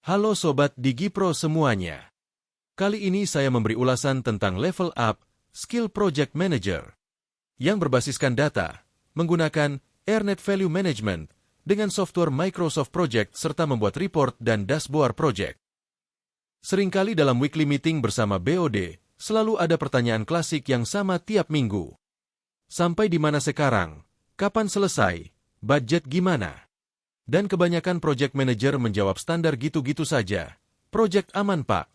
Halo Sobat DigiPro semuanya. Kali ini saya memberi ulasan tentang level up skill project manager yang berbasiskan data, menggunakan Earned Value Management dengan software Microsoft Project serta membuat report dan dashboard project. Seringkali dalam weekly meeting bersama BOD, selalu ada pertanyaan klasik yang sama tiap minggu. Sampai di mana sekarang? Kapan selesai? Budget gimana? Dan kebanyakan project manager menjawab standar gitu-gitu saja. Project aman pak.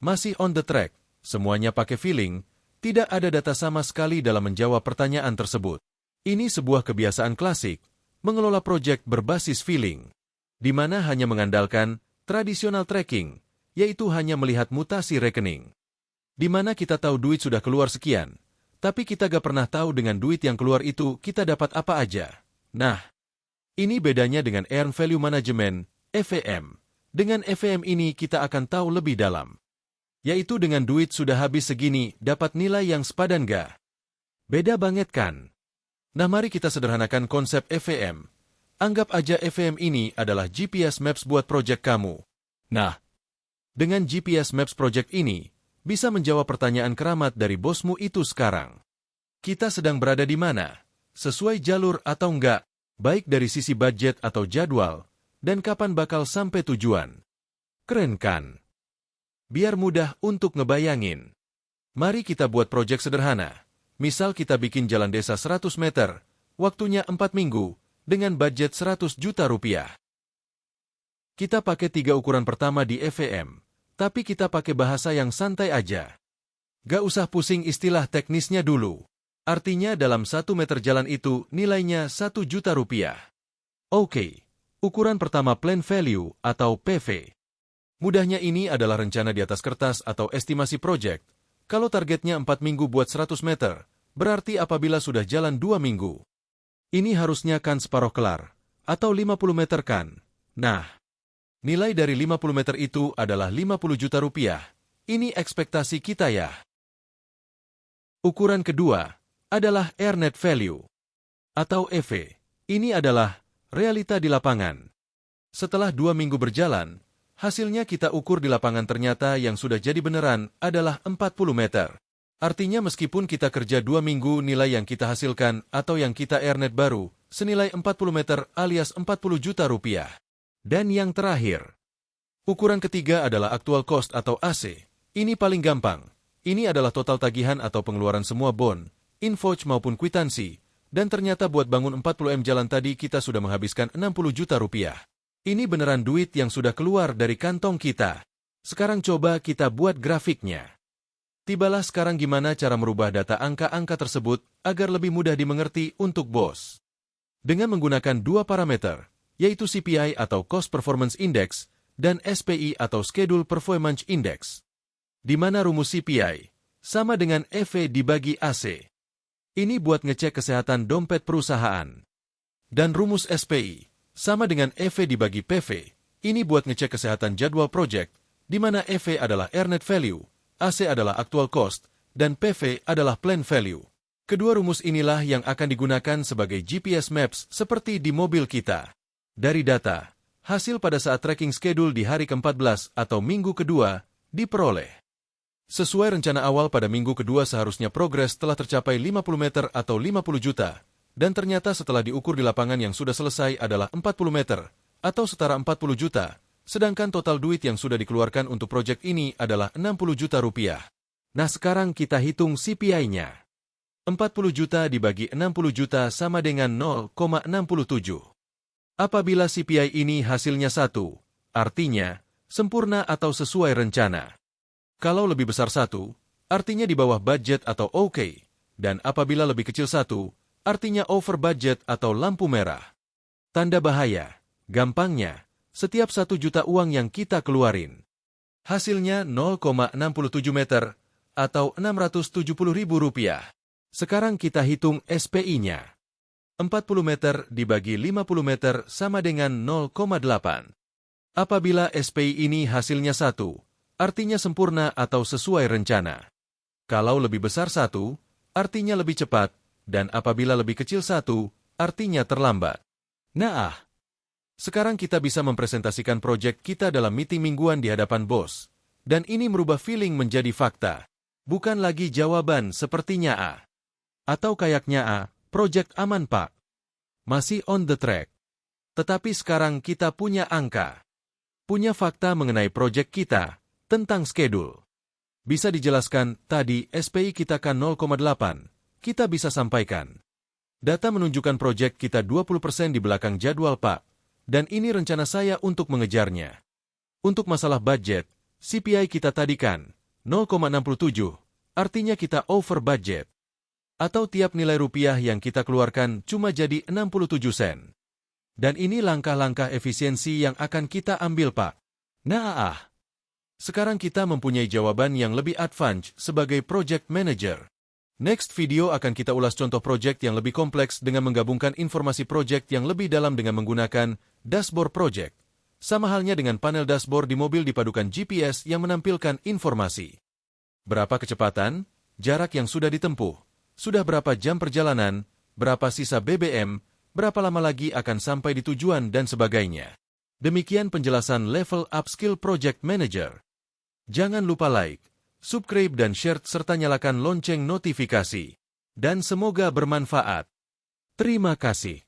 Masih on the track, semuanya pakai feeling, tidak ada data sama sekali dalam menjawab pertanyaan tersebut. Ini sebuah kebiasaan klasik, mengelola project berbasis feeling, di mana hanya mengandalkan traditional tracking, yaitu hanya melihat mutasi rekening. Di mana kita tahu duit sudah keluar sekian, tapi kita gak pernah tahu dengan duit yang keluar itu kita dapat apa aja. Nah, ini bedanya dengan Earned Value Management, EVM. Dengan EVM ini kita akan tahu lebih dalam. Yaitu dengan duit sudah habis segini, dapat nilai yang sepadan gak? Beda banget kan? Nah mari kita sederhanakan konsep EVM. Anggap aja EVM ini adalah GPS Maps buat project kamu. Nah, dengan GPS Maps project ini, bisa menjawab pertanyaan keramat dari bosmu itu sekarang. Kita sedang berada di mana? Sesuai jalur atau enggak? Baik dari sisi budget atau jadwal, dan kapan bakal sampai tujuan. Keren kan? Biar mudah untuk ngebayangin. Mari kita buat proyek sederhana. Misal kita bikin jalan desa 100 meter, waktunya 4 minggu, dengan budget 100 juta rupiah. Kita pakai 3 ukuran pertama di EVM, tapi kita pakai bahasa yang santai aja. Gak usah pusing istilah teknisnya dulu. Artinya dalam 1 meter jalan itu nilainya 1 juta rupiah. Oke, ukuran pertama plan value atau PV. Mudahnya ini adalah rencana di atas kertas atau estimasi project. Kalau targetnya 4 minggu buat 100 meter, berarti apabila sudah jalan 2 minggu. Ini harusnya kan separuh kelar, atau 50 meter kan. Nah, nilai dari 50 meter itu adalah 50 juta rupiah. Ini ekspektasi kita ya. Ukuran kedua adalah Earned Value, atau EV. Ini adalah realita di lapangan. Setelah 2 minggu berjalan, hasilnya kita ukur di lapangan ternyata yang sudah jadi beneran adalah 40 meter. Artinya meskipun kita kerja 2 minggu nilai yang kita hasilkan atau yang kita earned baru, senilai 40 meter alias 40 juta rupiah. Dan yang terakhir, ukuran ketiga adalah Actual Cost atau AC. Ini paling gampang. Ini adalah total tagihan atau pengeluaran semua bond, invoice maupun kwitansi, dan ternyata buat bangun 40M jalan tadi kita sudah menghabiskan 60 juta rupiah. Ini beneran duit yang sudah keluar dari kantong kita. Sekarang coba kita buat grafiknya. Tibalah sekarang gimana cara merubah data angka-angka tersebut agar lebih mudah dimengerti untuk bos. Dengan menggunakan 2 parameter, yaitu CPI atau Cost Performance Index dan SPI atau Schedule Performance Index. Di mana rumus CPI sama dengan EV dibagi AC. Ini buat ngecek kesehatan dompet perusahaan. Dan rumus SPI, sama dengan EV dibagi PV, ini buat ngecek kesehatan jadwal project, di mana EV adalah Earned Value, AC adalah Actual Cost, dan PV adalah Plan Value. Kedua rumus inilah yang akan digunakan sebagai GPS Maps seperti di mobil kita. Dari data, hasil pada saat tracking schedule di hari ke-14 atau minggu kedua, diperoleh. Sesuai rencana awal pada minggu kedua seharusnya progres telah tercapai 50 meter atau 50 juta, dan ternyata setelah diukur di lapangan yang sudah selesai adalah 40 meter, atau setara 40 juta, sedangkan total duit yang sudah dikeluarkan untuk proyek ini adalah 60 juta rupiah. Nah sekarang kita hitung CPI-nya. 40 juta dibagi 60 juta sama dengan 0,67. Apabila CPI ini hasilnya 1, artinya sempurna atau sesuai rencana. Kalau lebih besar 1, artinya di bawah budget atau OK. Dan apabila lebih kecil 1, artinya over budget atau lampu merah. Tanda bahaya. Gampangnya, setiap 1 juta uang yang kita keluarin, hasilnya 0,67 meter atau 670 ribu rupiah. Sekarang kita hitung SPI-nya. 40 meter dibagi 50 meter sama dengan 0,8. Apabila SPI ini hasilnya 1, artinya sempurna atau sesuai rencana. Kalau lebih besar 1, artinya lebih cepat, dan apabila lebih kecil 1, artinya terlambat. Nah, Sekarang kita bisa mempresentasikan proyek kita dalam meeting mingguan di hadapan bos. Dan ini merubah feeling menjadi fakta. Bukan lagi jawaban sepertinya A. Atau kayaknya A, proyek aman Pak. Masih on the track. Tetapi sekarang kita punya angka. Punya fakta mengenai proyek kita, tentang schedule. Bisa dijelaskan, tadi SPI kita kan 0,8. Kita bisa sampaikan. Data menunjukkan proyek kita 20% di belakang jadwal Pak. Dan ini rencana saya untuk mengejarnya. Untuk masalah budget, CPI kita tadi kan 0,67, artinya kita over budget. Atau tiap nilai rupiah yang kita keluarkan cuma jadi 67 sen. Dan ini langkah-langkah efisiensi yang akan kita ambil Pak. Nah, sekarang kita mempunyai jawaban yang lebih advance sebagai project manager. Next video akan kita ulas contoh project yang lebih kompleks dengan menggabungkan informasi project yang lebih dalam dengan menggunakan dashboard project. Sama halnya dengan panel dashboard di mobil dipadukan GPS yang menampilkan informasi. Berapa kecepatan, jarak yang sudah ditempuh, sudah berapa jam perjalanan, berapa sisa BBM, berapa lama lagi akan sampai di tujuan dan sebagainya. Demikian penjelasan level upskill project manager. Jangan lupa like, subscribe dan share serta nyalakan lonceng notifikasi. Dan semoga bermanfaat. Terima kasih.